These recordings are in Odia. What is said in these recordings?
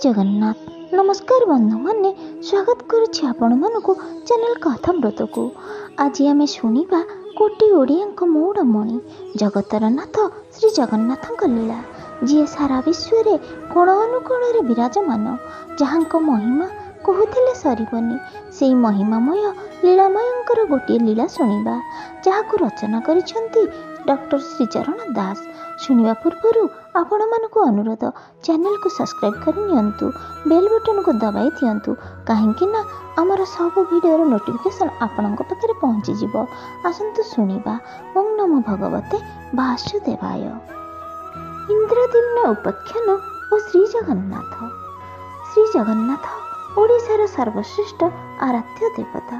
जगन्नाथ। नमस्कार बंधु माने, स्वागत करुछि आपण मानकु चैनल कथामृत को। आज आम शुणा कोटि ओडिया मौड़मणि जगतर नाथ श्री जगन्नाथ लीला, जी सारा विश्व रे कोण अनुकोण विराजमान, जहाँ महिमा कहूले सरबनी। से महिमामय लीलामयंकर गोटे लीला शुणा, जहाँ रचना करिसेंती डॉक्टर श्रीचरण दास। शुणा पूर्व आपण मानक अनुरोध, चैनल को सब्सक्राइब करनियंतु, बेल बटन को दबाई दियंतु, कहीं ना आमर सब वीडियो नोटिफिकेशन आपणक पाखे पहुँची जिवो। आसंतु शुणिबा। ओं नमो भगवते वासुदेवाय। इंद्रद्युम्न उपाख्यान और श्री जगन्नाथ। श्री जगन्नाथ ओडिशार सर्वश्रेष्ठ आराध्य देवता।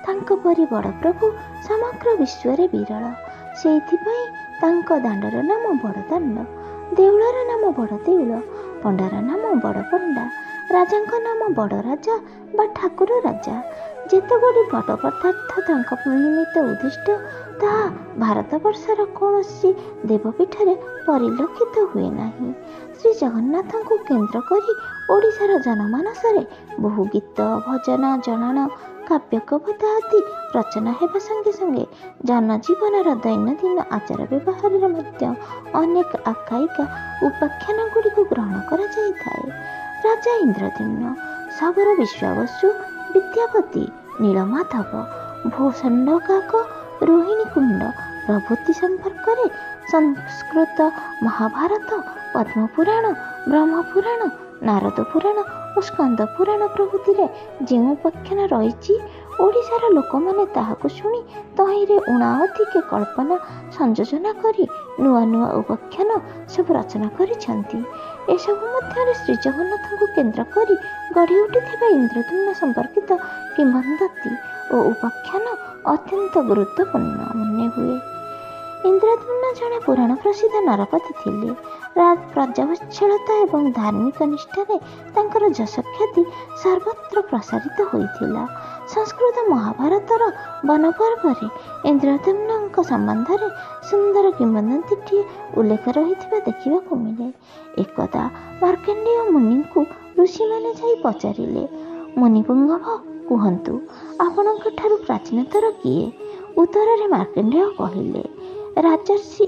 तांको परि बड़ प्रभु समग्र विश्व रे विरल। सेइथिपई तांको दांडर नाम बड़ दांड, देउलर नाम बड़ देउल, पंडार नाम बड़ पंडा, राजांक नाम बड़ राजा बा ठाकुर राजा। जेते गुडी बड़ पदार्थ तांको निमित्त उद्दिष्ट, ताहा भारतवर्षर कौनसी देवपीठरे परिलक्षित हुए नाही। श्री जगन्नाथ को केन्द्र करी ओडिशार जनमानसरे बहु गीत, भजन, जनाण, काव्य, कविता आदि रचना हेबा संगे संगे जनजीवन दैनंदिन आचार व्यवहार अनेक आख्यायिका उपाख्यान गुड़ी ग्रहण कर राजा इंद्रद्युम्न, सबर विश्वावसु, विद्यापति, नीलमाधव, भूषण्डकाक, रोहिणी कुंड प्रभृति संपर्क में संस्कृत महाभारत, पद्मपुराण, ब्रह्मपुराण, नारद पुराण और स्कंद पुराण प्रभृति जो उपाख्यान रही, ओडिशार लोक मैंने ताहाकु शुणी तहिरे उणाअधिके कल्पना संयोजना करी नुआ नुआ उपाख्यान सब रचना करिसेंती। एसबु मध्य श्री जगन्नाथ को केन्द्र करी गढ़ी उठिथिबा इंद्रद्युम्न संपर्कित किंवदंती और उपाख्यान अत्यंत गुरुत्वपूर्ण मने हुए। इंद्रद्युम्न जड़े पुराण प्रसिद्ध नरपति थिले। प्रजावत्सलता एवं धार्मिक निष्ठारे तांकर यश ख्याति सर्वत्र प्रसारित होइथिला। संस्कृत महाभारतर वन पर्व इंद्रद्युम्न संबंध में सुंदर किंवदंती उल्लेख रही देखा मिले। एकदा मार्कंडेय मुनि को ऋषि मैंने जाई पचारिले, मुनिपुंगव कहतु आपणक ठारू प्राचीनतर किए? उत्तर में मार्कंडेय कहले, राजर्षि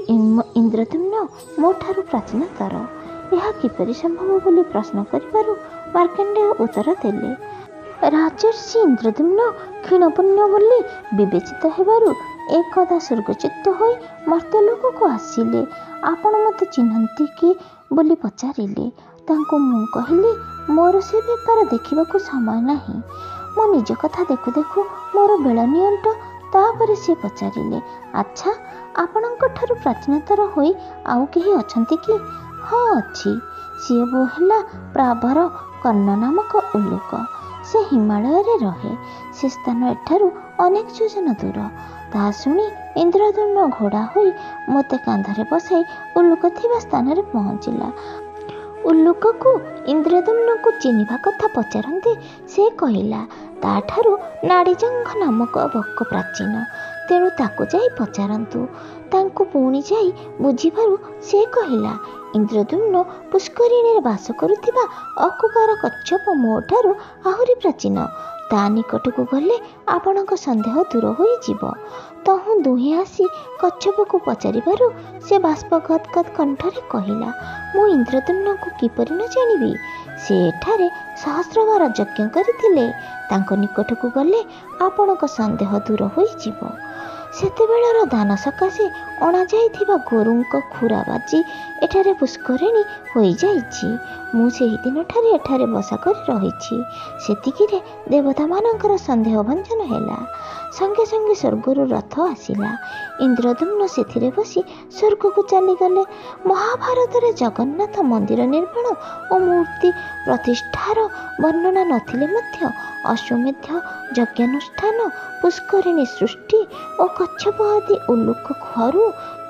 इंद्रद्युम्न मो ठारू प्राचीनतर। यह किपरि संभव बोली प्रश्न करिबारु मार्कंडेय उत्तर देले, राजर्षि इंद्रद्युम्न क्षीणपुण्य बोली विवेचित हेबारु एकदा स्वर्गच्युत होई मर्त्यलोक को आसिले। आपण मते चिन्हନ୍ତି कि बोली पचारिले। तांको मु कहिली, मोर से बेपार देखिबाकू समय नाही, मो निज कथा देखु देखु मोर बेल नियंट। तापर से पचारिले, अच्छा आपणक ठारू प्राचीनतर होई आउ केही अछंती कि? हाँ अछि, सी बो हेला प्राभर कर्ण नामक उल्लुक। से हिमालय रे रहे। से स्थान एठारू अनेक योजन दूर। ता शुणी इंद्रद्युम्न घोड़ा होई मोते कांधरे बसाई उल्लुक थिबा स्थान रे पहुँचिला। उल्लुक को इंद्रद्युम्न को चिन्हिबा कथा पचारंते से कहिला, ताठारू नाड़ीजंघ नामक बक प्राचीन, तेणु ताको जाई पचारंतु। तांको पुणी जाई बुझिबारु से कहिला, इंद्रद्युम्न पुष्करिणी बास करुथिबा अकुकार कच्छप मो ठारू आहुरी प्राचीन। ता निकट को गले आपणक संदेह दूर होई जिवो। तहु दुहे आसी कच्छप को पचारिबारु से बाष्प गदगद कंठरे कहिला, मु इंद्रद्युम्न को किपरि न जानिबी? से एठारे सहस्रबार यज्ञ करिथिले। तांको निकट को गले आपणक संदेह दूर होई जिवो। सेतेबेଳର दान सकाशे अणा जाइथिबा गोरुंक खुरा बाजी एठारे पुष्करिणी होई जाइछि। मु सेही दिन ठारे एठारे बसा कर रहिछि। सेतिकिरे देवता मानकर संदेह भंजन हेला। संगे संगे स्वर्गरु रथ आसिला। इंद्रद्युम्न सेथिरे बसी स्वर्ग को चली गले। महाभारत रे जगन्नाथ मंदिर निर्माण और मूर्ति प्रतिष्ठार वर्णना नथिले मध्य अश्वमेध यज्ञानुष्ठान, पुष्करिणी सृष्टि और कच्छप आदि उल्लुक खुआरू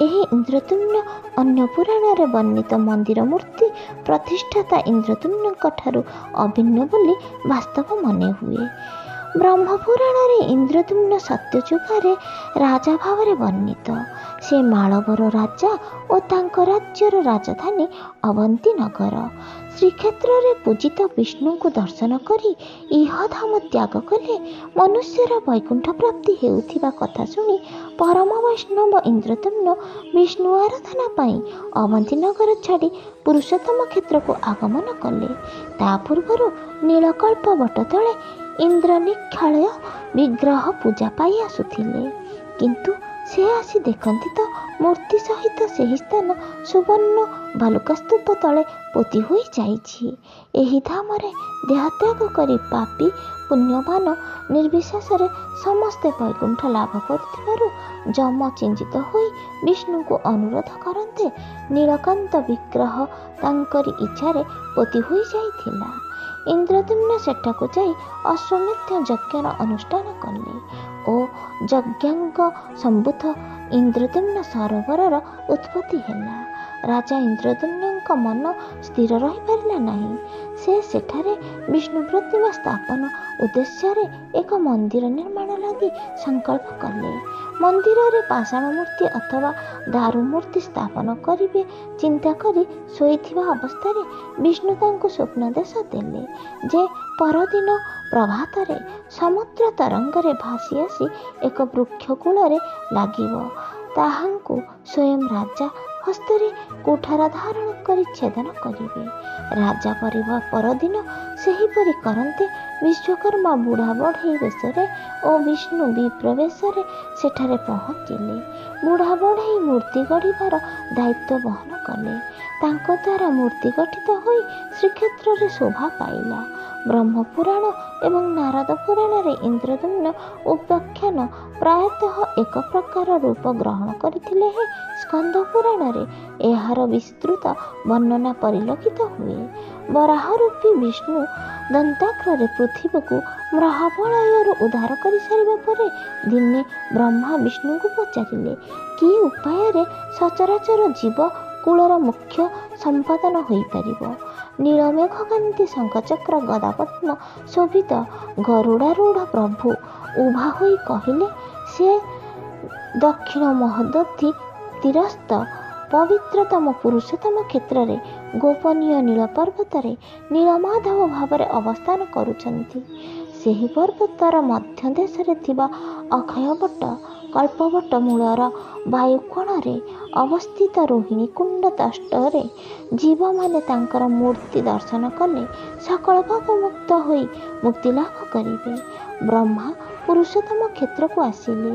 एही इंद्रद्युम्न अन्य पुराण रे वर्णित मंदिर मूर्ति प्रतिष्ठाता इंद्रद्युम्न ठारू अभिन्न बोली वास्तव मने हुए। ବ୍ରହ୍ମପୁରାଣରେ ଇନ୍ଦ୍ରଦ୍ୟୁମ୍ନ ସତ୍ୟଯୁଗରେ ରାଜା ଭାବରେ ବର୍ଣ୍ଣିତ। ସେ ମାଳବର ରାଜା ଓ ତାଙ୍କ ରାଜ୍ୟର ରାଜଧାନୀ ଅବନ୍ତୀ ନଗର। ଶ୍ରୀକ୍ଷେତ୍ରରେ ପୂଜିତ ବିଷ୍ଣୁଙ୍କୁ ଦର୍ଶନ କରି ଇହଧାମ ତ୍ୟାଗ କଲେ ମନୁଷ୍ୟର ବୈକୁଣ୍ଠ ପ୍ରାପ୍ତି ହେଉଥିବା କଥା ଶୁଣି ପରମ ବୈଷ୍ଣବ ଇନ୍ଦ୍ରଦ୍ୟୁମ୍ନ ବିଷ୍ଣୁ ଆରାଧନା ପାଇଁ ଅବନ୍ତୀ ନଗର ଛାଡ଼ି ପୁରୁଷୋତ୍ତମ କ୍ଷେତ୍ରକୁ ଆଗମନ କଲେ। ତା ପୂର୍ବରୁ ନୀଳକଳ୍ପ ବଟ ତଳେ ଇନ୍ଦ୍ରନିକ୍ଷାଳୟ ବିଗ୍ରହ ପୂଜା ପାଇ ଆସୁଥିଲେ। କିନ୍ତୁ ସେ ଆସି ଦେଖନ୍ତି ତ ମୂର୍ତ୍ତି ସହିତ ସେହି ସ୍ଥାନ ସୁବର୍ଣ୍ଣ ବାଲୁକାସ୍ତୂପ ତଳେ ପୋତି ହୋଇଯାଇଛି। ଏହି ଧାମରେ ଦେହତ୍ୟାଗ କରି ପାପୀ ପୁଣ୍ୟବାନ ନିର୍ବିଶେଷରେ ସମସ୍ତେ ବୈକୁଣ୍ଠ ଲାଭ କରୁଥିବାରୁ ଯମ ଚିଞ୍ଚିତ ହୋଇ ବିଷ୍ଣୁଙ୍କୁ ଅନୁରୋଧ କରନ୍ତେ ନୀଳକାନ୍ତ ବିଗ୍ରହ ତାଙ୍କରି ଇଚ୍ଛାରେ ପୋତି ହୋଇଯାଇଥିଲା। ଇନ୍ଦ୍ରଦ୍ୟୁମ୍ନ ସେଠାକୁ ଯାଇ ଅଶ୍ୱମେଧ ଯଜ୍ଞର ଅନୁଷ୍ଠାନ କଲେ ଓ ଯଜ୍ଞାଙ୍ଗ ସମ୍ଭୂତ ଇନ୍ଦ୍ରଦ୍ୟୁମ୍ନ ସରୋବରର ଉତ୍ପତ୍ତି ହେଲା। ରାଜା ଇନ୍ଦ୍ରଦ୍ୟୁମ୍ନଙ୍କ ମନ ସ୍ଥିର ରହିପାରିଲା ନାହିଁ। ସେ ସେଠାରେ ବିଷ୍ଣୁ ପ୍ରତିମା ସ୍ଥାପନ ଉଦ୍ଦେଶ୍ୟରେ ଏକ ମନ୍ଦିର ନିର୍ମାଣ ଲାଗି ସଂକଳ୍ପ କଲେ। ମନ୍ଦିରରେ ପାଷାଣ ମୂର୍ତ୍ତି ଅଥବା ଦାରୁ ମୂର୍ତ୍ତି ସ୍ଥାପନ କରିବେ ଚିନ୍ତା କରି ଶୋଇଥିବା ଅବସ୍ଥାରେ ବିଷ୍ଣୁ ତାଙ୍କୁ ସ୍ୱପ୍ନାଦେଶ ଦେଲେ ଯେ ପରଦିନ ପ୍ରଭାତରେ ସମୁଦ୍ର ତରଙ୍ଗରେ ଭାସି ଆସି ଏକ ବୃକ୍ଷ କୂଳରେ ଲାଗିବ। ତାହାଙ୍କୁ ସ୍ୱୟଂ ରାଜା ହସ୍ତରେ କୁଠାର ଧାରଣ କରି ଛେଦନ କରିବେ। ରାଜା ପରଦିନ ସେହିପରି କରନ୍ତେ ବିଶ୍ୱକର୍ମା ବୁଢ଼ା ବଢ଼େଇ ବେଶରେ ଓ ବିଷ୍ଣୁ ବିପ୍ର ବେଶରେ ସେଠାରେ ପହଞ୍ଚିଲେ। ବୁଢ଼ା ବଢ଼େଇ ମୂର୍ତ୍ତି ଗଢ଼ିବାର ଦାୟିତ୍ୱ ବହନ କଲେ। ତାଙ୍କ ଦ୍ୱାରା ମୂର୍ତ୍ତି ଗଠିତ ହୋଇ ଶ୍ରୀକ୍ଷେତ୍ରରେ ଶୋଭା ପାଇଲା। ବ୍ରହ୍ମପୁରାଣ ଏବଂ ନାରଦ ପୁରାଣରେ ଇନ୍ଦ୍ରଦ୍ୟୁମ୍ନ ଉପାଖ୍ୟାନ ପ୍ରାୟତଃ ଏକ ପ୍ରକାର ରୂପ ଗ୍ରହଣ କରିଥିଲେ ହେଁ ସ୍କନ୍ଦ ପୁରାଣରେ ଏହାର ବିସ୍ତୃତ ବର୍ଣ୍ଣନା ପରିଲକ୍ଷିତ ହୁଏ। ବରାହ ରୂପୀ ବିଷ୍ଣୁ ଦନ୍ତାଗ୍ରରେ ପୃଥିବୀକୁ ମହାବଳୟରୁ ଉଦ୍ଧାର କରିସାରିବା ପରେ ଦିନେ ବ୍ରହ୍ମା ବିଷ୍ଣୁଙ୍କୁ ପଚାରିଲେ, କି ଉପାୟରେ ସଚରାଚର ଜୀବ କୁଳର ମୁଖ୍ୟ ସମ୍ପାଦନ ହୋଇପାରିବ? ନୀଳମେଘକାନ୍ତି ଶଙ୍ଖଚକ୍ର ଗଦାପଦ୍ମ ଶୋଭିତ ଗରୁଡ଼ାରୂଢ଼ ପ୍ରଭୁ ଉଭା ହୋଇ କହିଲେ, ସେ ଦକ୍ଷିଣ ମହୋଦଧି ତୀରସ୍ଥ ପବିତ୍ରତମ ପୁରୁଷୋତ୍ତମ କ୍ଷେତ୍ରରେ ଗୋପନୀୟ ନୀଳ ପର୍ବତରେ ନୀଳମାଧବ ଭାବରେ ଅବସ୍ଥାନ କରୁଛନ୍ତି। ସେହି ପର୍ବତର ମଧ୍ୟ ଦେଶରେ ଥିବା ଅକ୍ଷୟବଟ କଳ୍ପବଟ ମୂଳର ବାୟୁକୋଣରେ ଅବସ୍ଥିତ ରୋହିଣୀ କୁଣ୍ଡ ତଷ୍ଟରେ ଜୀବମାନେ ତାଙ୍କର ମୂର୍ତ୍ତି ଦର୍ଶନ କଲେ ସକଳ ପାପମୁକ୍ତ ହୋଇ ମୁକ୍ତିଲାଭ କରିବେ। ବ୍ରହ୍ମା ପୁରୁଷୋତ୍ତମ କ୍ଷେତ୍ରକୁ ଆସିଲେ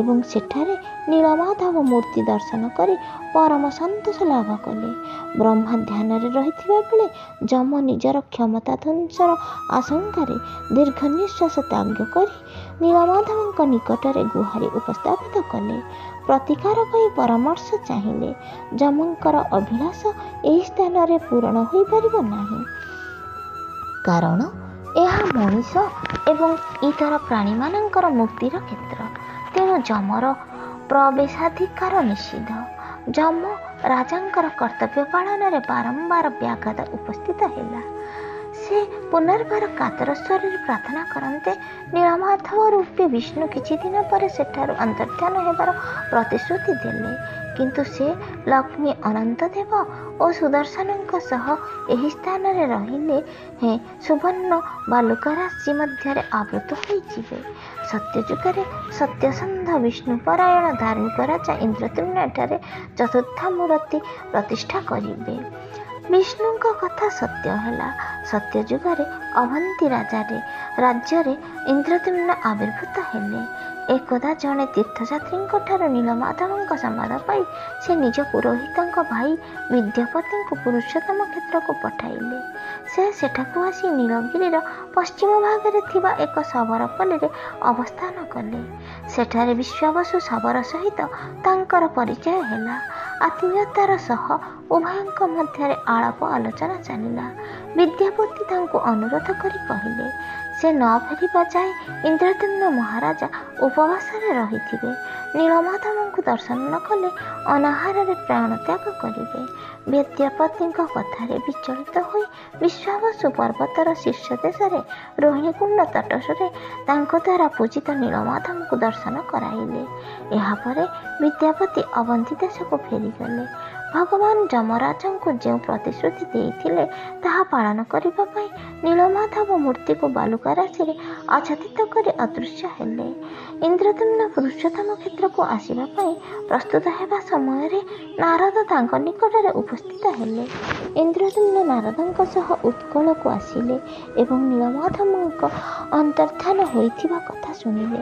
ଏବଂ ସେଠାରେ ନୀଳମାଧବ ମୂର୍ତ୍ତି ଦର୍ଶନ କରି ପରମ ସନ୍ତୋଷ ଲାଭ କଲେ। ବ୍ରହ୍ମା ଧ୍ୟାନରେ ରହିଥିବା ବେଳେ ଯମ ନିଜର କ୍ଷମତା ଧ୍ୱଂସର ଆଶଙ୍କାରେ ଦୀର୍ଘ ନିଶ୍ୱାସ ତ୍ୟାଗ କରି ନୀଳମାଧବଙ୍କ ନିକଟରେ ଗୁହାରି ଉପସ୍ଥାପିତ କଲେ। ପ୍ରତିକାର ପାଇଁ ପରାମର୍ଶ ଚାହିଁଲେ। ଯମଙ୍କର ଅଭିଳାଷ ଏହି ସ୍ଥାନରେ ପୂରଣ ହୋଇପାରିବ ନାହିଁ, କାରଣ ଏହା ମଣିଷ ଏବଂ ଇତର ପ୍ରାଣୀମାନଙ୍କର ମୁକ୍ତିର କ୍ଷେତ୍ର। ତେଣୁ ଯମର ପ୍ରବେଶାଧିକାର ନିଷିଦ୍ଧ। ଯମ ରାଜାଙ୍କର କର୍ତ୍ତବ୍ୟ ପାଳନରେ ବାରମ୍ବାର ବ୍ୟାଘାତ ଉପସ୍ଥିତ ହେଲା। ସେ ପୁନର୍ବାର କାତର ସ୍ୱରରେ ପ୍ରାର୍ଥନା କରନ୍ତେ ନୀଳମାଧବ ରୂପୀ ବିଷ୍ଣୁ କିଛି ଦିନ ପରେ ସେଠାରୁ ଅନ୍ତର୍ଦ୍ଧାନ ହେବାର ପ୍ରତିଶ୍ରୁତି ଦେଲେ। କିନ୍ତୁ ସେ ଲକ୍ଷ୍ମୀ ଅନନ୍ତଦେବ ଓ ସୁଦର୍ଶନଙ୍କ ସହ ଏହି ସ୍ଥାନରେ ରହିଲେ ହେଁ ସୁବର୍ଣ୍ଣ ବାଲୁକା ରାଶି ମଧ୍ୟରେ ଆବୃତ ହୋଇଯିବେ। ସତ୍ୟଯୁଗରେ ସତ୍ୟସନ୍ଧ ବିଷ୍ଣୁପରାୟଣ ଧାର୍ମିକ ରାଜା ଇନ୍ଦ୍ରଦ୍ୟୁମ୍ନ ଏଠାରେ ଚତୁର୍ଥା ମୂରତି ପ୍ରତିଷ୍ଠା କରିବେ। ବିଷ୍ଣୁଙ୍କ କଥା ସତ୍ୟ ହେଲା। ସତ୍ୟଯୁଗରେ ଅବନ୍ତୀ ରାଜ୍ୟରେ ଇନ୍ଦ୍ରଦ୍ୟୁମ୍ନ ଆବିର୍ଭୂତ ହେଲେ। ଏକଦା ଜଣେ ତୀର୍ଥଯାତ୍ରୀଙ୍କ ଠାରୁ ନୀଳମାଧବଙ୍କ ସମ୍ବାଦ ପାଇ ସେ ନିଜ ପୁରୋହିତଙ୍କ ଭାଇ ବିଦ୍ୟାପତିଙ୍କୁ ପୁରୁଷୋତ୍ତମ କ୍ଷେତ୍ରକୁ ପଠାଇଲେ। ସେ ସେଠାକୁ ଆସି ନୀଳଗିରିର ପଶ୍ଚିମ ଭାଗରେ ଥିବା ଏକ ଶବରପଲ୍ଲୀରେ ଅବସ୍ଥାନ କଲେ। ସେଠାରେ ବିଶ୍ୱାବସୁ ଶବର ସହିତ ତାଙ୍କର ପରିଚୟ ହେଲା। ଆତ୍ମୀୟତାର ସହ ଉଭୟଙ୍କ ମଧ୍ୟରେ ଆଳାପ ଆଲୋଚନା ଚାଲିଲା। ବିଦ୍ୟାପତି ତାଙ୍କୁ ଅନୁରୋଧ କରି କହିଲେ, ସେ ନ ଫେରିବା ଯାଏ ଇନ୍ଦ୍ରଦ୍ୟୁମ୍ନ ମହାରାଜା ଉପବାସରେ ରହିଥିବେ। ନୀଳମାଧବଙ୍କୁ ଦର୍ଶନ ନ କଲେ ଅନାହାରରେ ପ୍ରାଣ ତ୍ୟାଗ କରିବେ। ବିଦ୍ୟାପତିଙ୍କ କଥାରେ ବିଚଳିତ ହୋଇ ବିଶ୍ୱାବସୁ ପର୍ବତର ଶୀର୍ଷ ଦେଶରେ ରୋହିଣୀକୁଣ୍ଡ ତଟରେ ତାଙ୍କ ଦ୍ୱାରା ପୂଜିତ ନୀଳମାଧବଙ୍କୁ ଦର୍ଶନ କରାଇଲେ। ଏହାପରେ ବିଦ୍ୟାପତି ଅବନ୍ତୀ ଦେଶକୁ ଫେରିଗଲେ। ଭଗବାନ ଯମରାଜଙ୍କୁ ଯେଉଁ ପ୍ରତିଶ୍ରୁତି ଦେଇଥିଲେ ତାହା ପାଳନ କରିବା ପାଇଁ ନୀଳମାଧବ ମୂର୍ତ୍ତିକୁ ବାଲୁକା ରାଶିରେ ଆଚ୍ଛାଦିତ କରି ଅଦୃଶ୍ୟ ହେଲେ। ଇନ୍ଦ୍ରଦ୍ୟୁମ୍ନ ପୁରୁଷୋତ୍ତମ କ୍ଷେତ୍ରକୁ ଆସିବା ପାଇଁ ପ୍ରସ୍ତୁତ ହେବା ସମୟରେ ନାରଦ ତାଙ୍କ ନିକଟରେ ଉପସ୍ଥିତ ହେଲେ। ଇନ୍ଦ୍ରଦ୍ୟୁମ୍ନ ନାରଦଙ୍କ ସହ ଉତ୍କଳକୁ ଆସିଲେ ଏବଂ ନୀଳମାଧବଙ୍କ ଅନ୍ତର୍ଦ୍ଧାନ ହୋଇଥିବା କଥା ଶୁଣିଲେ।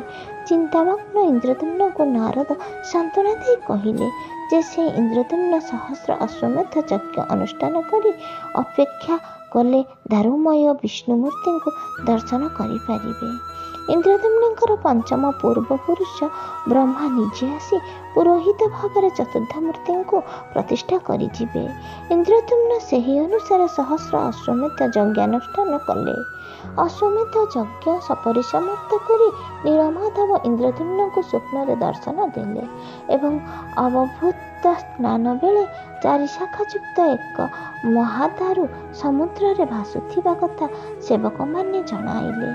ଚିନ୍ତାମଗ୍ନ ଇନ୍ଦ୍ରଦ୍ୟୁମ୍ନଙ୍କୁ ନାରଦ ସାନ୍ତ୍ୱନା ଦେଇ କହିଲେ ଯେ ସେ ଇନ୍ଦ୍ରଦ୍ୟୁମ୍ନ ସହସ୍ର ଅଶ୍ୱମେଧ ଯଜ୍ଞ ଅନୁଷ୍ଠାନ କରି ଅପେକ୍ଷା କଲେ ଦାରୁମୟ ବିଷ୍ଣୁମୂର୍ତ୍ତିଙ୍କୁ ଦର୍ଶନ କରିପାରିବେ। ଇନ୍ଦ୍ରଦ୍ୟୁମ୍ନଙ୍କର ପଞ୍ଚମ ପୂର୍ବପୁରୁଷ ବ୍ରହ୍ମା ନିଜେ ଆସି ପୁରୋହିତ ଭାବରେ ଚତୁର୍ଥ ମୂର୍ତ୍ତିଙ୍କୁ ପ୍ରତିଷ୍ଠା କରିଯିବେ। ଇନ୍ଦ୍ରଦ୍ୟୁମ୍ନ ସେହି ଅନୁସାରେ ସହସ୍ର ଅଶ୍ୱମେଧ ଯଜ୍ଞାନୁଷ୍ଠାନ କଲେ। ଅଶ୍ୱମେଧ ଯଜ୍ଞ ପରିସମାପ୍ତ କରି ନୀଳମାଧବ ଇନ୍ଦ୍ରଦ୍ୟୁମ୍ନଙ୍କୁ ସ୍ୱପ୍ନରେ ଦର୍ଶନ ଦେଲେ ଏବଂ ଅବଭୂତ ସ୍ନାନ ବେଳେ 4 ଶାଖାଯୁକ୍ତ ଏକ ମହାଦାରୁ ସମୁଦ୍ରରେ ଭାସୁଥିବା କଥା ସେବକମାନେ ଜଣାଇଲେ।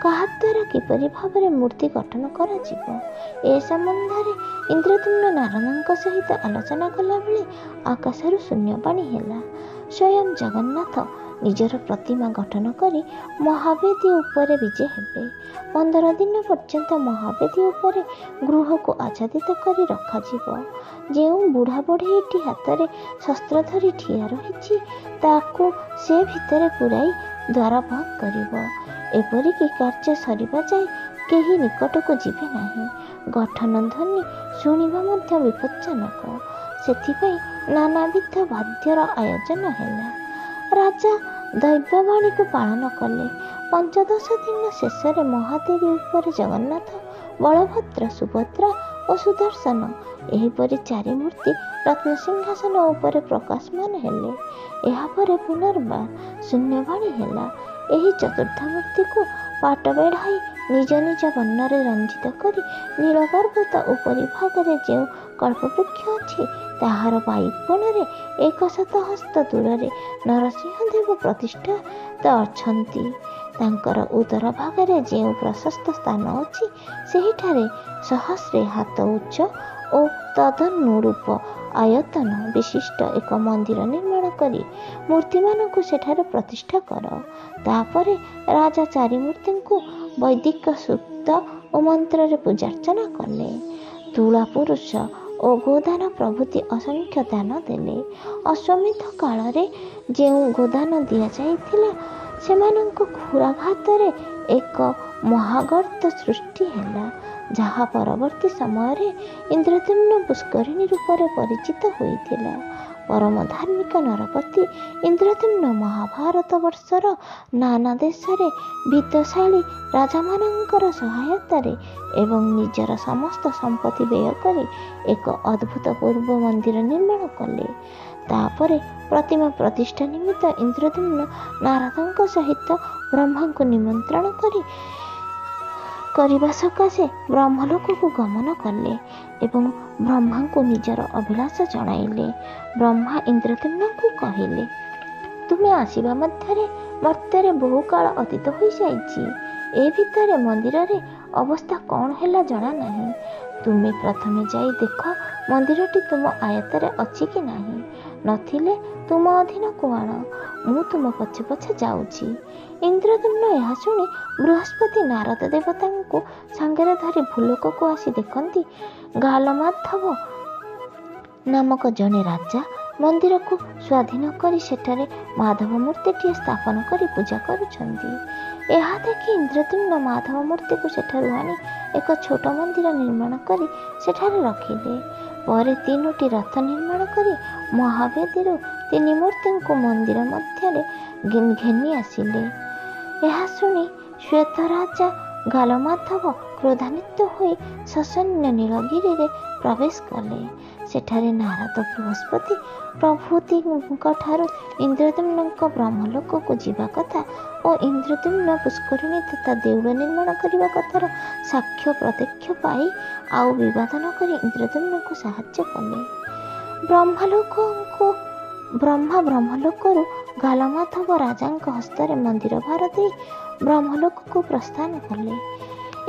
କାହାଦ୍ୱାରା କିପରି ଭାବରେ ମୂର୍ତ୍ତି ଗଠନ କରାଯିବ ଏ ସମ୍ବନ୍ଧରେ ଇନ୍ଦ୍ରଦ୍ୟୁମ୍ନ ନାରଦଙ୍କ ସହିତ ଆଲୋଚନା କଲାବେଳେ ଆକାଶରୁ ଶୂନ୍ୟବାଣୀ ହେଲା। ସ୍ୱୟଂ ଜଗନ୍ନାଥ ନିଜର ପ୍ରତିମା ଗଠନ କରି ମହାବେଦୀ ଉପରେ ବିଜେ ହେବେ। 15 ଦିନ ପର୍ଯ୍ୟନ୍ତ ମହାବେଦୀ ଉପରେ ଗୃହକୁ ଆଚ୍ଛାଦିତ କରି ରଖାଯିବ। ଯେଉଁ ବୁଢ଼ା ବଢ଼େଇଟି ହାତରେ ଶସ୍ତ୍ର ଧରି ଠିଆ ରହିଛି ତାକୁ ସେ ଭିତରେ ପୁରାଇ ଦ୍ୱାର ବନ୍ଦ କରିବ। ଏପରିକି କାର୍ଯ୍ୟ ସରିବା ଯାଏ କେହି ନିକଟକୁ ଯିବେ ନାହିଁ। ଗଠନ ଧ୍ୱନି ଶୁଣିବା ମଧ୍ୟ ବିପଜ୍ଜନକ। ସେଥିପାଇଁ ନାନାବିଧ ବାଦ୍ୟର ଆୟୋଜନ ହେଲା। ରାଜା ଦୈବବାଣୀକୁ ପାଳନ କଲେ। 15 ଦିନ ଶେଷରେ ମହାଦେବୀ ଉପରେ ଜଗନ୍ନାଥ, ବଳଭଦ୍ର, ସୁଭଦ୍ରା ଓ ସୁଦର୍ଶନ ଏହିପରି 4 ମୂର୍ତ୍ତି ରତ୍ନସିଂହାସନ ଉପରେ ପ୍ରକାଶମାନ ହେଲେ। ଏହାପରେ ପୁନର୍ବାର ଶୂନ୍ୟବାଣୀ ହେଲା। ଏହି ଚତୁର୍ଥ ମୂର୍ତ୍ତିକୁ ପାଟ ବେଢ଼ାଇ ନିଜ ନିଜ ବର୍ଣ୍ଣରେ ରଞ୍ଜିତ କରି ନୀଳପର୍ବତ ଉପରି ଭାଗରେ ଯେଉଁ କଳ୍ପବୃକ୍ଷ ଅଛି ତାହାର ବାୟୁକୋଣରେ 100 ହସ୍ତ ଦୂରରେ ନରସିଂହଦେବ ପ୍ରତିଷ୍ଠିତ ଅଛନ୍ତି। ତାଙ୍କର ଉଦର ଭାଗରେ ଯେଉଁ ପ୍ରଶସ୍ତ ସ୍ଥାନ ଅଛି ସେହିଠାରେ ସହସ୍ରେ ହାତ ଉଚ୍ଚ ଓ ତଦନୁରୂପ ଆୟତନ ବିଶିଷ୍ଟ ଏକ ମନ୍ଦିର ନିର୍ମାଣ କରି ମୂର୍ତ୍ତିମାନଙ୍କୁ ସେଠାରେ ପ୍ରତିଷ୍ଠା କର। ତାପରେ ରାଜା 4 ମୂର୍ତ୍ତିଙ୍କୁ ବୈଦିକ ସୂକ୍ତ ଓ ମନ୍ତ୍ରରେ ପୂଜାର୍ଚ୍ଚନା କଲେ। ତୁଳା ପୁରୁଷ ଓ ଗୋଦାନ ପ୍ରଭୃତି ଅସଂଖ୍ୟ ଦାନ ଦେଲେ। ଅଶ୍ୱମେଧ କାଳରେ ଯେଉଁ ଗୋଦାନ ଦିଆଯାଇଥିଲା ସେମାନଙ୍କ ଖୁରାଘାତରେ ଏକ ମହାଗର୍ତ୍ତ ସୃଷ୍ଟି ହେଲା, ଯାହା ପରବର୍ତ୍ତୀ ସମୟରେ ଇନ୍ଦ୍ରଦ୍ୟୁମ୍ନ ପୁଷ୍କରିଣୀ ରୂପରେ ପରିଚିତ ହୋଇଥିଲା। ପରମ ଧାର୍ମିକ ନରପତି ଇନ୍ଦ୍ରଦ୍ୟୁମ୍ନ ମହାଭାରତ ବର୍ଷର ନାନା ଦେଶରେ ବିତ୍ତଶାଳୀ ରାଜାମାନଙ୍କର ସହାୟତାରେ ଏବଂ ନିଜର ସମସ୍ତ ସମ୍ପତ୍ତି ବ୍ୟୟ କରି ଏକ ଅଦ୍ଭୁତପୂର୍ବ ମନ୍ଦିର ନିର୍ମାଣ କଲେ। ତାପରେ ପ୍ରତିମା ପ୍ରତିଷ୍ଠା ନିମିତ୍ତ ଇନ୍ଦ୍ରଦ୍ୟୁମ୍ନ ନାରଦଙ୍କ ସହିତ ବ୍ରହ୍ମାଙ୍କୁ ନିମନ୍ତ୍ରଣ କରିବା ସକାଶେ ବ୍ରହ୍ମଲୋକକୁ ଗମନ କଲେ ଏବଂ ବ୍ରହ୍ମାଙ୍କୁ ନିଜର ଅଭିଳାଷ ଜଣାଇଲେ। ବ୍ରହ୍ମା ଇନ୍ଦ୍ରଦ୍ୟୁମ୍ନଙ୍କୁ କହିଲେ, ତୁମେ ଆସିବା ମଧ୍ୟରେ ମର୍ତ୍ତ୍ୟରେ ବହୁ କାଳ ଅତୀତ ହୋଇଯାଇଛି। ଏ ଭିତରେ ମନ୍ଦିରରେ ଅବସ୍ଥା କ'ଣ ହେଲା ଜଣା ନାହିଁ। ତୁମେ ପ୍ରଥମେ ଯାଇ ଦେଖ ମନ୍ଦିରଟି ତୁମ ଆୟତ୍ତରେ ଅଛି କି ନାହିଁ। ନଥିଲେ ତୁମ ଅଧୀନକୁ ଆଣ। ମୁଁ ତୁମ ପଛେ ପଛେ ଯାଉଛି। ଇନ୍ଦ୍ରଦ୍ୟୁମ୍ନ ଏହା ଶୁଣି ବୃହସ୍ପତି ନାରଦ ଦେବତାଙ୍କୁ ସାଙ୍ଗରେ ଧରି ଭୂଲୋକକୁ ଆସି ଦେଖନ୍ତି ଗାଲମାଧବ ନାମକ ଜଣେ ରାଜା ମନ୍ଦିରକୁ ସ୍ୱାଧୀନ କରି ସେଠାରେ ମାଧବ ମୂର୍ତ୍ତିଟିଏ ସ୍ଥାପନ କରି ପୂଜା କରୁଛନ୍ତି। ଏହା ଦେଖି ଇନ୍ଦ୍ରଦ୍ୟୁମ୍ନ ମାଧବ ମୂର୍ତ୍ତିକୁ ସେଠାରୁ ଆଣି ଏକ ଛୋଟ ମନ୍ଦିର ନିର୍ମାଣ କରି ସେଠାରେ ରଖିଲେ। ପରେ 3ଟି ରଥ ନିର୍ମାଣ କରି ମହାବେଦୀରୁ 3 ମୂର୍ତ୍ତିଙ୍କୁ ମନ୍ଦିର ମଧ୍ୟରେ ଘେନି ଆସିଲେ। ଏହା ଶୁଣି ଶ୍ୱେତ ରାଜା ଗାଲମାଧବ କ୍ରୋଧାନ୍ୱିତ ହୋଇ ଶସନ୍ୟ ନୀଳଗିରିରେ ପ୍ରବେଶ କଲେ। ସେଠାରେ ନାରଦ ବୃହସ୍ପତି ପ୍ରଭୃତିଙ୍କଠାରୁ ଇନ୍ଦ୍ରଦ୍ୟୁମ୍ନଙ୍କ ବ୍ରହ୍ମଲୋକକୁ ଯିବା କଥା ଓ ଇନ୍ଦ୍ରଦ୍ୟୁମ୍ନ ପୁଷ୍କରିଣୀ ତଥା ଦେଉଳ ନିର୍ମାଣ କରିବା କଥାର ସାକ୍ଷ୍ୟ ପ୍ରତ୍ୟକ୍ଷ ପାଇ ଆଉ ବିବାଦ ନ କରି ଇନ୍ଦ୍ରଦ୍ୟୁମ୍ନଙ୍କୁ ସାହାଯ୍ୟ କଲେ। ବ୍ରହ୍ମଲୋକରୁ ଗାଲମାଧବ ରାଜାଙ୍କ ହସ୍ତରେ ମନ୍ଦିର ଭାର ଦେଇ ବ୍ରହ୍ମଲୋକକୁ ପ୍ରସ୍ଥାନ କଲେ।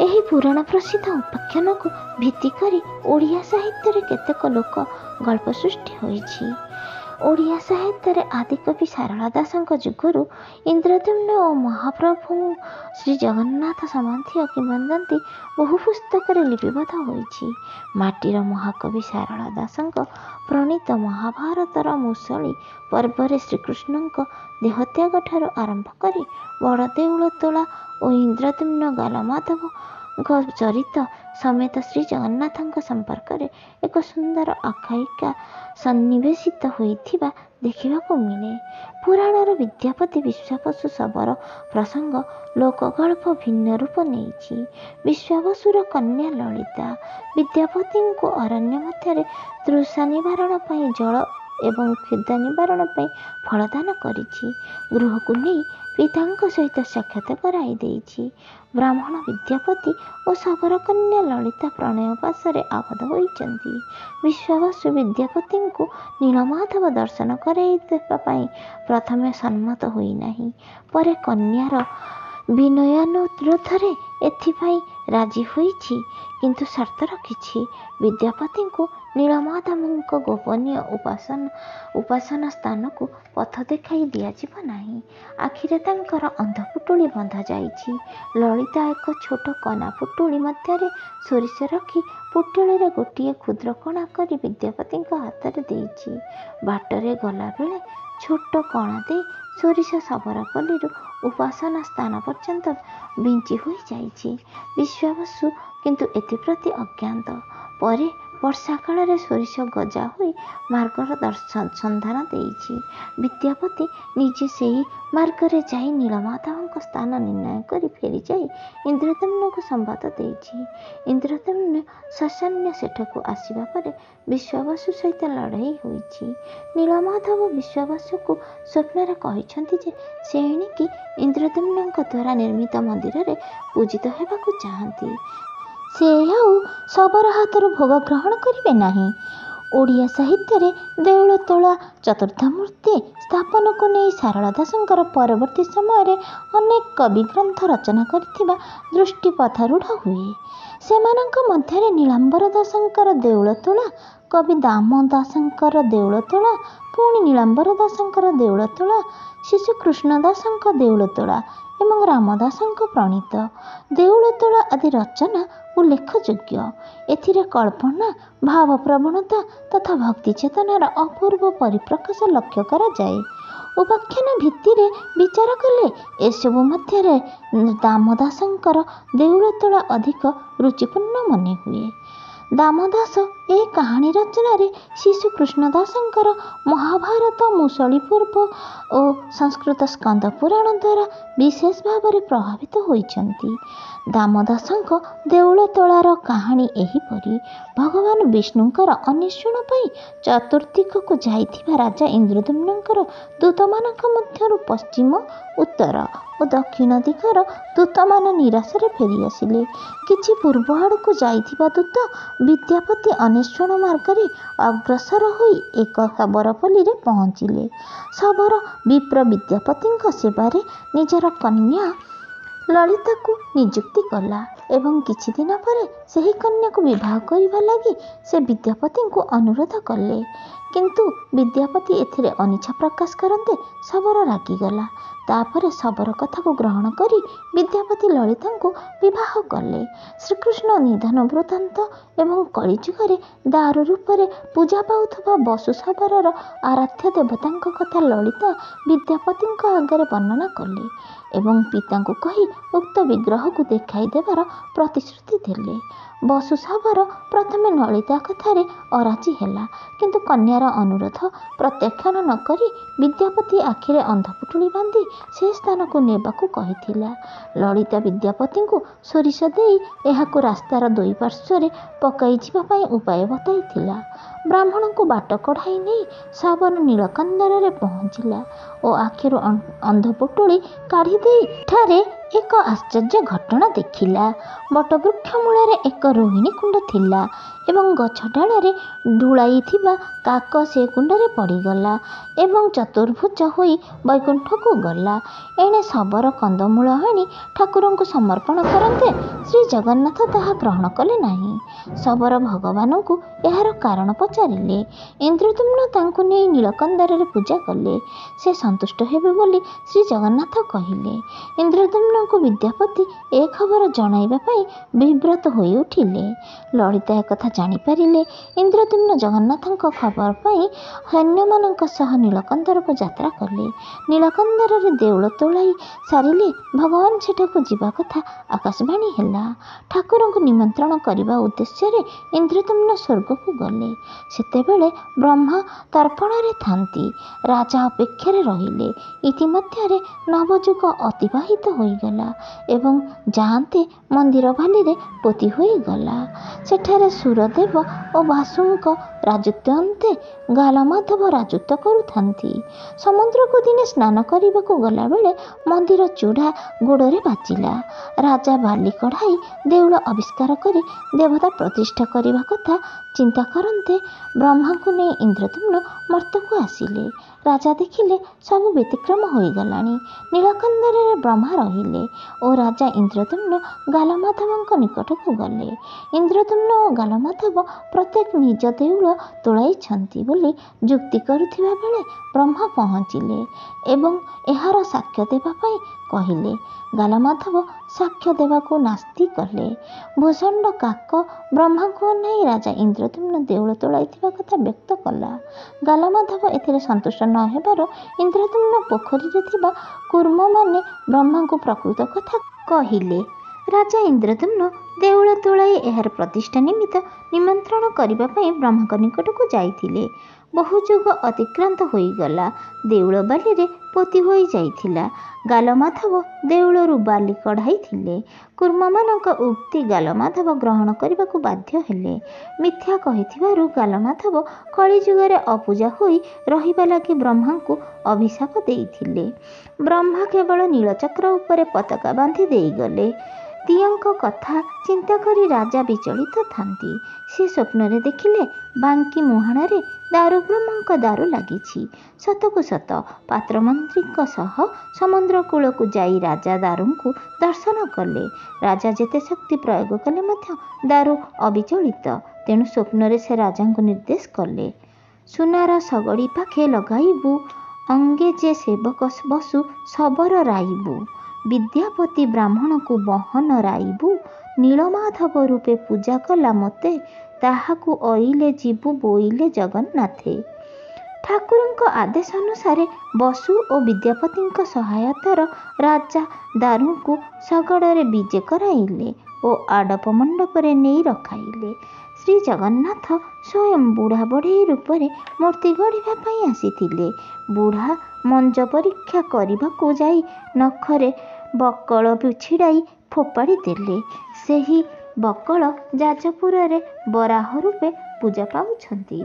ଏହି ପୁରାଣ ପ୍ରସିଦ୍ଧ ଉପାଖ୍ୟାନକୁ ଭିତ୍ତି କରି ଓଡ଼ିଆ ସାହିତ୍ୟରେ କେତେକ ଲୋକ ଗଳ୍ପ ସୃଷ୍ଟି ହୋଇଛି। ଓଡ଼ିଆ ସାହିତ୍ୟରେ ଆଦିକବି ସାରଳା ଦାସଙ୍କ ଯୁଗରୁ ଇନ୍ଦ୍ରଦ୍ୟୁମ୍ନ ଓ ମହାପ୍ରଭୁ ଶ୍ରୀ ଜଗନ୍ନାଥ ସମ୍ବନ୍ଧୀୟ କିମ୍ବଦନ୍ତୀ ବହୁ ପୁସ୍ତକରେ ଲିପିବଦ୍ଧ ହୋଇଛି। ମାଟିର ମହାକବି ସାରଳା ଦାସଙ୍କ ପ୍ରଣୀତ ମହାଭାରତର ମୂଷଳୀ ପର୍ବରେ ଶ୍ରୀକୃଷ୍ଣଙ୍କ ଦେହତ୍ୟାଗଠାରୁ ଆରମ୍ଭ କରି ବଡ଼ ଦେଉଳ ତୋଳା ଓ ଇନ୍ଦ୍ରଦ୍ୟୁମ୍ନ ଗାଲମାଧବଙ୍କ ଚରିତ ସମେତ ଶ୍ରୀ ଜଗନ୍ନାଥଙ୍କ ସମ୍ପର୍କରେ ଏକ ସୁନ୍ଦର ଆଖ୍ୟାୟିକା ସନ୍ନିବେଶିତ ହୋଇଥିବା ଦେଖିବାକୁ ମିଳେ। ପୁରାଣର ବିଦ୍ୟାପତି ବିଶ୍ୱାବସୁ ଶବର ପ୍ରସଙ୍ଗ ଲୋକଗଳ୍ପ ଭିନ୍ନ ରୂପ ନେଇଛି। ବିଶ୍ୱାବସୁର କନ୍ୟା ଲଳିତା ବିଦ୍ୟାପତିଙ୍କୁ ଅରଣ୍ୟ ମଧ୍ୟରେ ତୃଷା ନିବାରଣ ପାଇଁ ଜଳ ଏବଂ କ୍ଷୁଧା ନିବାରଣ ପାଇଁ ଫଳଦାନ କରିଛି। ଗୃହକୁ ନେଇ ପିତାଙ୍କ ସହିତ ସାକ୍ଷାତ କରାଇ ଦେଇଛି। ବ୍ରାହ୍ମଣ ବିଦ୍ୟାପତି ଓ ଶବର କନ୍ୟା ଲଳିତା ପ୍ରଣୟ ପାଶରେ ଆବଦ୍ଧ ହୋଇଛନ୍ତି। ବିଶ୍ୱାବସୁ ବିଦ୍ୟାପତିଙ୍କୁ ନୀଳମାଧବ ଦର୍ଶନ କରାଇ ଦେବା ପାଇଁ ପ୍ରଥମେ ସମ୍ମତ ହୋଇନାହିଁ। ପରେ କନ୍ୟାର ବିନୟାନୁରୋଧରେ ଏଥିପାଇଁ ରାଜି ହୋଇଛି, କିନ୍ତୁ ସର୍ତ୍ତ ରଖିଛି ବିଦ୍ୟାପତିଙ୍କୁ ନୀଳମାଧବଙ୍କ ଗୋପନୀୟ ଉପାସନା ସ୍ଥାନକୁ ପଥ ଦେଖାଇ ଦିଆଯିବ ନାହିଁ। ଆଖିରେ ତାଙ୍କର ଅନ୍ଧପୁଟୁଳି ବନ୍ଧାଯାଇଛି। ଲଳିତା ଏକ ଛୋଟ କନା ପୁଟୁଳି ମଧ୍ୟରେ ସୋରିଷ ରଖି ପୁଟୁଳିରେ ଗୋଟିଏ କ୍ଷୁଦ୍ର କଣା କରି ବିଦ୍ୟାପତିଙ୍କ ହାତରେ ଦେଇଛି। ବାଟରେ ଗଲାବେଳେ ଛୋଟ କଣା ଦେଇ ସୋରିଷ ଶବରପଲ୍ଲୀରୁ ଉପାସନା ସ୍ଥାନ ପର୍ଯ୍ୟନ୍ତ ବିଞ୍ଚି ହୋଇଯାଇଛି। ବିଶ୍ୱାବସୁ କିନ୍ତୁ ଏଥିପ୍ରତି ଅଜ୍ଞାତ। ପରେ ବର୍ଷା କାଳରେ ସୋରିଷ ଗଜା ହୋଇ ମାର୍ଗର ସନ୍ଧାନ ଦେଇଛି। ବିଦ୍ୟାପତି ନିଜେ ସେହି ମାର୍ଗରେ ଯାଇ ନୀଳମାଧବଙ୍କ ସ୍ଥାନ ନିର୍ଣ୍ଣୟ କରି ଫେରିଯାଇ ଇନ୍ଦ୍ରଦ୍ୟୁମ୍ନଙ୍କୁ ସମ୍ବାଦ ଦେଇଛି। ଇନ୍ଦ୍ରଦ୍ୟୁମ୍ନ ସସୈନ୍ୟ ସେଠାକୁ ଆସିବା ପରେ ବିଶ୍ୱାବସୁ ସହିତ ଲଢ଼େଇ ହୋଇଛି। ନୀଳମାଧବ ବିଶ୍ୱାବସୁକୁ ସ୍ୱପ୍ନରେ କହିଛନ୍ତି ଯେ ସେ ଏଣିକି ଇନ୍ଦ୍ରଦ୍ୟୁମ୍ନଙ୍କ ଦ୍ୱାରା ନିର୍ମିତ ମନ୍ଦିରରେ ପୂଜିତ ହେବାକୁ ଚାହାନ୍ତି। ସେ ଆଉ ଶବର ହାତରୁ ଭୋଗ ଗ୍ରହଣ କରିବେ ନାହିଁ। ଓଡ଼ିଆ ସାହିତ୍ୟରେ ଦେଉଳ ତୋଳା ଚତୁର୍ଦ୍ଧାମୂର୍ତ୍ତି ସ୍ଥାପନକୁ ନେଇ ସାରଳା ଦାସଙ୍କର ପରବର୍ତ୍ତୀ ସମୟରେ ଅନେକ କବି ଗ୍ରନ୍ଥ ରଚନା କରିଥିବା ଦୃଷ୍ଟି ପଥରୁଢ଼ ହୁଏ। ସେମାନଙ୍କ ମଧ୍ୟରେ ନୀଳାମ୍ବର ଦାସଙ୍କର ଦେଉଳ ତୋଳା, କବି ଦାମ ଦାସଙ୍କର ଦେଉଳ ତୋଳା, ପୁଣି ନୀଳାମ୍ବର ଦାସଙ୍କର ଦେଉଳ ତୋଳା, ଶିଶୁକୃଷ୍ଣ ଦାସଙ୍କ ଦେଉଳ ତୋଳା ଏବଂ ରାମଦାସଙ୍କ ପ୍ରଣୀତ ଦେଉଳ ତୋଳା ଆଦି ରଚନା ଉଲ୍ଲେଖଯୋଗ୍ୟ। ଏଥିରେ କଳ୍ପନା, ଭାବପ୍ରବଣତା ତଥା ଭକ୍ତି ଚେତନାର ଅପୂର୍ବ ପରିପ୍ରକାଶ ଲକ୍ଷ୍ୟ କରାଯାଏ। ଉପାଖ୍ୟାନ ଭିତ୍ତିରେ ବିଚାର କଲେ ଏସବୁ ମଧ୍ୟରେ ଦାମଦାସଙ୍କର ଦେଉଳ ତୋଳା ଅଧିକ ରୁଚିପୂର୍ଣ୍ଣ ମନେହୁଏ। ଦାମଦାସ ଏ କାହାଣୀ ରଚନାରେ ଶିଶୁକୃଷ୍ଣ ଦାସଙ୍କର ମହାଭାରତ ମୂଷଳୀ ପର୍ବ ଓ ସଂସ୍କୃତ ସ୍କନ୍ଦ ପୁରାଣ ଦ୍ୱାରା ବିଶେଷ ଭାବରେ ପ୍ରଭାବିତ ହୋଇଛନ୍ତି। ଦାମଦାସଙ୍କ ଦେଉଳ ତୋଳାର କାହାଣୀ ଏହିପରି। ଭଗବାନ ବିଷ୍ଣୁଙ୍କର ଅନ୍ୱେଷଣ ପାଇଁ ଚତୁର୍ଦ୍ଦିଗକୁ ଯାଇଥିବା ରାଜା ଇନ୍ଦ୍ରଦ୍ୟୁମ୍ନଙ୍କର ଦୂତମାନଙ୍କ ମଧ୍ୟରୁ ପଶ୍ଚିମ, ଉତ୍ତର ଓ ଦକ୍ଷିଣ ଦିଗର ଦୂତମାନ ନିରାଶରେ ଫେରିଆସିଲେ। କିଛି ପୂର୍ବ ଆଡ଼କୁ ଯାଇଥିବା ଦୂତ ବିଦ୍ୟାପତି ଅନ୍ୱେଷଣ ମାର୍ଗରେ ଅଗ୍ରସର ହୋଇ ଏକ ଶବରପଲ୍ଲୀରେ ପହଞ୍ଚିଲେ। ଶବର ବିପ୍ର ବିଦ୍ୟାପତିଙ୍କ ସେବାରେ ନିଜର କନ୍ୟା ଲଳିତାକୁ ନିଯୁକ୍ତି କଲା ଏବଂ କିଛି ଦିନ ପରେ ସେହି କନ୍ୟାକୁ ବିବାହ କରିବା ଲାଗି ସେ ବିଦ୍ୟାପତିଙ୍କୁ ଅନୁରୋଧ କଲେ। କିନ୍ତୁ ବିଦ୍ୟାପତି ଏଥିରେ ଅନିଚ୍ଛା ପ୍ରକାଶ କରନ୍ତେ ଶବର ରାଗିଗଲା। ତାପରେ ଶବର କଥାକୁ ଗ୍ରହଣ କରି ବିଦ୍ୟାପତି ଲଳିତାଙ୍କୁ ବିବାହ କଲେ। ଶ୍ରୀକୃଷ୍ଣ ନିଧନ ବୃତ୍ତାନ୍ତ ଏବଂ କଳିଯୁଗରେ ଦାରୁ ରୂପରେ ପୂଜା ପାଉଥିବା ବସୁ ଶବରର ଆରାଧ୍ୟ ଦେବତାଙ୍କ କଥା ଲଳିତା ବିଦ୍ୟାପତିଙ୍କ ଆଗରେ ବର୍ଣ୍ଣନା କଲେ ଏବଂ ପିତାଙ୍କୁ କହି ଉକ୍ତ ବିଗ୍ରହକୁ ଦେଖାଇ ଦେବାର ପ୍ରତିଶ୍ରୁତି ଦେଲେ। ବସୁ ଶବର ପ୍ରଥମେ ଲଳିତା କଥାରେ ଅରାଜି ହେଲା, କିନ୍ତୁ କନ୍ୟାର ଅନୁରୋଧ ପ୍ରତ୍ୟାଖ୍ୟାନ ନ କରି ବିଦ୍ୟାପତି ଆଖିରେ ଅନ୍ଧପୁଟୁଳି ବାନ୍ଧି ସେ ସ୍ଥାନକୁ ନେବାକୁ କହିଥିଲା। ଲଳିତା ବିଦ୍ୟାପତିଙ୍କୁ ସୋରିଷ ଦେଇ ଏହାକୁ ରାସ୍ତାର ଦୁଇ ପାର୍ଶ୍ୱରେ ପକାଇ ଯିବା ପାଇଁ ଉପାୟ ବତାଇଥିଲା। ବ୍ରାହ୍ମଣଙ୍କୁ ବାଟ କଢ଼ାଇ ନେଇ ଶବର ନୀଳକନ୍ଦରରେ ପହଞ୍ଚିଲା ଓ ଆଖିରୁ ଅନ୍ଧପୁଟୁଳି କାଢ଼ି ଦେଇ ଠାରେ ଏକ ଆଶ୍ଚର୍ଯ୍ୟ ଘଟଣା ଦେଖିଲା। ବଟବୃକ୍ଷ ମୂଳରେ ଏକ ରୋହିଣୀ କୁଣ୍ଡ ଥିଲା ଏବଂ ଗଛ ଡାଳରେ ଢୁଳାଇଥିବା କାକ ସେ କୁଣ୍ଡରେ ପଡ଼ିଗଲା ଏବଂ ଚତୁର୍ଭୁଜ ହୋଇ ବୈକୁଣ୍ଠକୁ ଗଲା। ଏଣେ ଶବର କନ୍ଦମୂଳ ଆଣି ଠାକୁରଙ୍କୁ ସମର୍ପଣ କରନ୍ତେ ଶ୍ରୀ ଜଗନ୍ନାଥ ତାହା ଗ୍ରହଣ କଲେ ନାହିଁ। ଶବର ଭଗବାନଙ୍କୁ ଏହାର କାରଣ ପଚାରିଲେ। ଇନ୍ଦ୍ରଦ୍ୟୁମ୍ନ ତାଙ୍କୁ ନେଇ ନୀଳକନ୍ଦରରେ ପୂଜା କଲେ। ସେ ସନ୍ତୁଷ୍ଟ ହେବେ ବୋଲି ଶ୍ରୀ ଜଗନ୍ନାଥ କହିଲେ। ଇନ୍ଦ୍ରଦ୍ୟୁମ୍ନଙ୍କୁ ବିଦ୍ୟାପତି ଏ ଖବର ଜଣାଇବା ପାଇଁ ବିବ୍ରତ ହୋଇ ଉଠିଲେ। ଲଳିତା ଏକଥା ଜାଣିପାରିଲେ। ଇନ୍ଦ୍ରଦ୍ୟୁମ୍ନ ଜଗନ୍ନାଥଙ୍କ ଖବର ପାଇଁ ସୈନ୍ୟମାନଙ୍କ ସହ ନୀଳକନ୍ଦରକୁ ଯାତ୍ରା କଲେ। ନୀଳକନ୍ଦରରେ ଦେଉଳ ତୋଳାଇ ସାରିଲେ ଭଗବାନ ସେଠାକୁ ଯିବା କଥା ଆକାଶବାଣୀ ହେଲା। ଠାକୁରଙ୍କୁ ନିମନ୍ତ୍ରଣ କରିବା ଉଦ୍ଦେଶ୍ୟରେ ଇନ୍ଦ୍ରଦ୍ୟୁମ୍ନ ସ୍ୱର୍ଗକୁ ଗଲେ। ସେତେବେଳେ ବ୍ରହ୍ମା ତର୍ପଣରେ ଥାନ୍ତି। ରାଜା ଅପେକ୍ଷାରେ ରହିଲେ। ଇତିମଧ୍ୟରେ ନବଯୁଗ ଅତିବାହିତ ହୋଇଗଲା ଏବଂ ଯାଆନ୍ତେ ମନ୍ଦିର ବାଲିରେ ପୋତି ହୋଇଗଲା। ସେଠାରେ ସୁରଦେବ ଓ ବାସୁଙ୍କ ରାଜତ୍ୱ ଅନ୍ତେ ଗାଲମାଧବ ରାଜତ୍ୱ କରୁଥାନ୍ତି। ସମୁଦ୍ରକୁ ଦିନେ ସ୍ନାନ କରିବାକୁ ଗଲାବେଳେ ମନ୍ଦିର ଚୂଡ଼ା ଗୋଡ଼ରେ ବାଜିଲା। ରାଜା ବାଲି କଢ଼ାଇ ଦେଉଳ ଆବିଷ୍କାର କରି ଦେବତା ପ୍ରତିଷ୍ଠା କରିବା କଥା ଚିନ୍ତା କରନ୍ତେ ବ୍ରହ୍ମାଙ୍କୁ ନେଇ ଇନ୍ଦ୍ରଦ୍ୟୁମ୍ନ ମର୍ତ୍ତକୁ ଆସିଲେ। ରାଜା ଦେଖିଲେ ସବୁ ବ୍ୟତିକ୍ରମ ହୋଇଗଲାଣି। ନୀଳକନ୍ଦରରେ ବ୍ରହ୍ମା ରହିଲେ ଓ ରାଜା ଇନ୍ଦ୍ରଦ୍ୟୁମ୍ନ ଗାଲମାଧବଙ୍କ ନିକଟକୁ ଗଲେ। ଇନ୍ଦ୍ରଦ୍ୟୁମ୍ନ ଓ ଗାଲମାଧବ ପ୍ରତ୍ୟେକ ନିଜ ଦେଉଳ ତୋଳାଇଛନ୍ତି ବୋଲି ଯୁକ୍ତି କରୁଥିବା ବେଳେ ବ୍ରହ୍ମା ପହଞ୍ଚିଲେ ଏବଂ ଏହାର ସାକ୍ଷ୍ୟ ଦେବା ପାଇଁ କହିଲେ। ଗାଲମାଧବ ସାକ୍ଷ୍ୟ ଦେବାକୁ ନାସ୍ତି କଲେ। ଭୂଷଣ୍ଡ କାକ ବ୍ରହ୍ମାଙ୍କୁ ଅନାଇ ରାଜା ଇନ୍ଦ୍ରଦ୍ୟୁମ୍ନ ଦେଉଳ ତୋଳାଇଥିବା କଥା ବ୍ୟକ୍ତ କଲା। ଗାଲମାଧବ ଏଥିରେ ସନ୍ତୁଷ୍ଟ ନ ହେବାରୁ ଇନ୍ଦ୍ରଦ୍ୟୁମ୍ନ ପୋଖରୀରେ ଥିବା କୁର୍ମମାନେ ବ୍ରହ୍ମାଙ୍କୁ ପ୍ରକୃତ କଥା କହିଲେ। ରାଜା ଇନ୍ଦ୍ରଦ୍ୟୁମ୍ନ ଦେଉଳ ତୋଳାଇ ଏହାର ପ୍ରତିଷ୍ଠା ନିମିତ୍ତ ନିମନ୍ତ୍ରଣ କରିବା ପାଇଁ ବ୍ରହ୍ମାଙ୍କ ନିକଟକୁ ଯାଇଥିଲେ। ବହୁ ଯୁଗ ଅତିକ୍ରାନ୍ତ ହୋଇଗଲା। ଦେଉଳ ବାଲିରେ ପୋତି ହୋଇ ଯାଇଥିଲା। ଗାଲମାଧବ ଦେଉଳରୁ ବାଲି କଢ଼ାଇଥିଲେ। କୁର୍ମମାନଙ୍କ ଉକ୍ତି ଗାଲମାଧବ ଗ୍ରହଣ କରିବାକୁ ବାଧ୍ୟ ହେଲେ। ମିଥ୍ୟା କହିଥିବାରୁ ଗାଲମାଧବ କଳିଯୁଗରେ ଅପୂଜା ହୋଇ ରହିବା ଲାଗି ବ୍ରହ୍ମାଙ୍କୁ ଅଭିଶାପ ଦେଇଥିଲେ। ବ୍ରହ୍ମା କେବଳ ନୀଳଚକ୍ର ଉପରେ ପତାକା ବାନ୍ଧି ଦେଇଗଲେ। ଦିଅଁଙ୍କ କଥା ଚିନ୍ତା କରି ରାଜା ବିଚଳିତ ଥାନ୍ତି। ସେ ସ୍ୱପ୍ନରେ ଦେଖିଲେ ବାଙ୍କି ମୁହାଣରେ ଦାରୁବ୍ରହ୍ମଙ୍କ ଦାରୁ ଲାଗିଛି। ସତକୁ ସତ ପାତ୍ରମନ୍ତ୍ରୀଙ୍କ ସହ ସମୁଦ୍ର କୂଳକୁ ଯାଇ ରାଜା ଦାରୁଙ୍କୁ ଦର୍ଶନ କଲେ। ରାଜା ଯେତେ ଶକ୍ତି ପ୍ରୟୋଗ କଲେ ମଧ୍ୟ ଦାରୁ ଅବିଚଳିତ। ତେଣୁ ସ୍ୱପ୍ନରେ ସେ ରାଜାଙ୍କୁ ନିର୍ଦ୍ଦେଶ କଲେ, ସୁନାର ଶଗଡ଼ି ପାଖେ ଲଗାଇବୁ, ଅଙ୍ଗେ ଯେ ସେବକ ବସୁ ଶବର ରାଇବୁ, ବିଦ୍ୟାପତି ବ୍ରାହ୍ମଣକୁ ବହନ ରାଇବୁ, ନୀଳମାଧବ ରୂପେ ପୂଜା କଲା ମୋତେ, ତାହାକୁ ଅଇଲେ ଯିବୁ ବୋଇଲେ ଜଗନ୍ନାଥେ। ଠାକୁରଙ୍କ ଆଦେଶ ଅନୁସାରେ ବସୁ ଓ ବିଦ୍ୟାପତିଙ୍କ ସହାୟତାର ରାଜା ଦାରୁଙ୍କୁ ଶଗଡ଼ରେ ବିଜେ କରାଇଲେ ଓ ଆଡ଼ପ ମଣ୍ଡପରେ ନେଇ ରଖାଇଲେ। ଶ୍ରୀ ଜଗନ୍ନାଥ ସ୍ୱୟଂ ବୁଢ଼ା ବଢ଼େଇ ରୂପରେ ମୂର୍ତ୍ତି ଗଢ଼ିବା ପାଇଁ ଆସିଥିଲେ। ବୁଢ଼ା ମଞ୍ଜ ପରୀକ୍ଷା କରିବାକୁ ଯାଇ ନଖରେ ବକଳ ଛିଡ଼ାଇ ଫୋପାଡ଼ି ଦେଲେ। ସେହି ବକଳ ଯାଜପୁରରେ ବରାହ ରୂପେ ପୂଜା ପାଉଛନ୍ତି।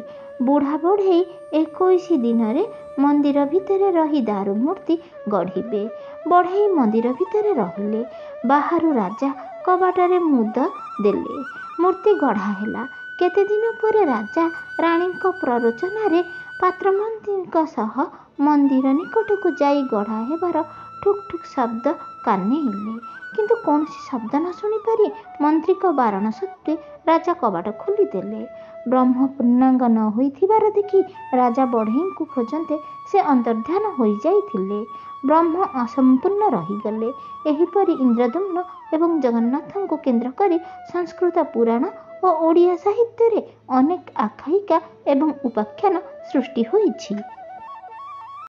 ବୁଢ଼ା ବଢ଼େଇ 21 ଦିନରେ ମନ୍ଦିର ଭିତରେ ରହି ଦାରୁ ମୂର୍ତ୍ତି ଗଢ଼ିବେ। ବଢ଼େଇ ମନ୍ଦିର ଭିତରେ ରହିଲେ। ବାହାରୁ ରାଜା କବାଟରେ ମୁଦ ଦେଲେ। ମୂର୍ତ୍ତି ଗଢ଼ା ହେଲା। କେତେଦିନ ପରେ ରାଜା ରାଣୀଙ୍କ ପ୍ରରୋଚନାରେ ପାତ୍ରମନ୍ତ୍ରୀଙ୍କ ସହ ମନ୍ଦିର ନିକଟକୁ ଯାଇ ଗଢ଼ା ହେବାର ଠୁକ୍ ଠୁକ୍ ଶବ୍ଦ କାନେଇଲେ। କିନ୍ତୁ କୌଣସି ଶବ୍ଦ ନ ଶୁଣିପାରି ମନ୍ତ୍ରୀଙ୍କ ବାରଣ ସତ୍ତ୍ୱେ ରାଜା କବାଟ ଖୋଲିଦେଲେ। ବ୍ରହ୍ମ ପୂର୍ଣ୍ଣାଙ୍ଗ ନ ହୋଇଥିବାର ଦେଖି ରାଜା ବଢ଼େଇଙ୍କୁ ଖୋଜନ୍ତେ ସେ ଅନ୍ତର୍ଦ୍ଧାନ ହୋଇଯାଇଥିଲେ। ବ୍ରହ୍ମ ଅସମ୍ପୂର୍ଣ୍ଣ ରହିଗଲେ। ଏହିପରି ଇନ୍ଦ୍ରଦ୍ୟୁମ୍ନ ଏବଂ ଜଗନ୍ନାଥଙ୍କୁ କେନ୍ଦ୍ର କରି ସଂସ୍କୃତ ପୁରାଣ ଓ ଓଡ଼ିଆ ସାହିତ୍ୟରେ ଅନେକ ଆଖ୍ୟାୟିକା ଏବଂ ଉପାଖ୍ୟାନ ସୃଷ୍ଟି ହୋଇଛି।